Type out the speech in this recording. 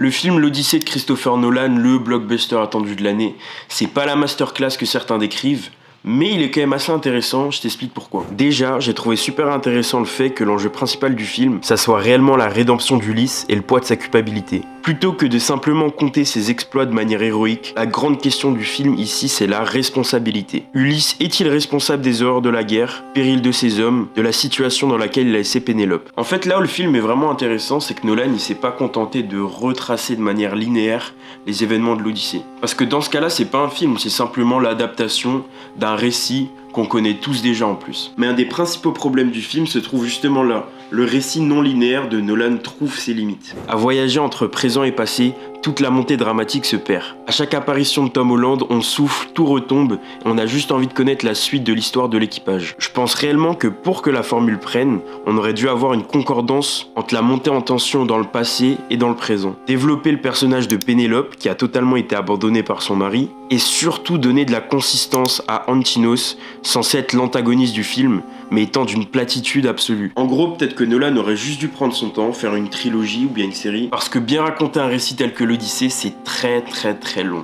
Le film L'Odyssée de Christopher Nolan, le blockbuster attendu de l'année, c'est pas la masterclass que certains décrivent, mais il est quand même assez intéressant, je t'explique pourquoi. Déjà, j'ai trouvé super intéressant le fait que l'enjeu principal du film, ça soit réellement la rédemption d'Ulysse et le poids de sa culpabilité. Plutôt que de simplement compter ses exploits de manière héroïque, la grande question du film ici, c'est la responsabilité. Ulysse est-il responsable des horreurs de la guerre, péril de ses hommes, de la situation dans laquelle il a laissé Pénélope? En fait, là où le film est vraiment intéressant, c'est que Nolan, il s'est pas contenté de retracer de manière linéaire les événements de l'Odyssée. Parce que dans ce cas-là, c'est pas un film, c'est simplement l'adaptation d'un récit qu'on connaît tous déjà en plus. Mais un des principaux problèmes du film se trouve justement là. Le récit non linéaire de Nolan trouve ses limites. À voyager entre présent et passé, toute la montée dramatique se perd. À chaque apparition de Tom Holland, on souffle, tout retombe, et on a juste envie de connaître la suite de l'histoire de l'équipage. Je pense réellement que pour que la formule prenne, on aurait dû avoir une concordance entre la montée en tension dans le passé et dans le présent. Développer le personnage de Pénélope, qui a totalement été abandonné par son mari, et surtout donner de la consistance à Antinos, censé être l'antagoniste du film, mais étant d'une platitude absolue. En gros, peut-être que Nolan aurait juste dû prendre son temps, faire une trilogie ou bien une série, parce que bien raconter un récit tel que l'Odyssée, c'est très long.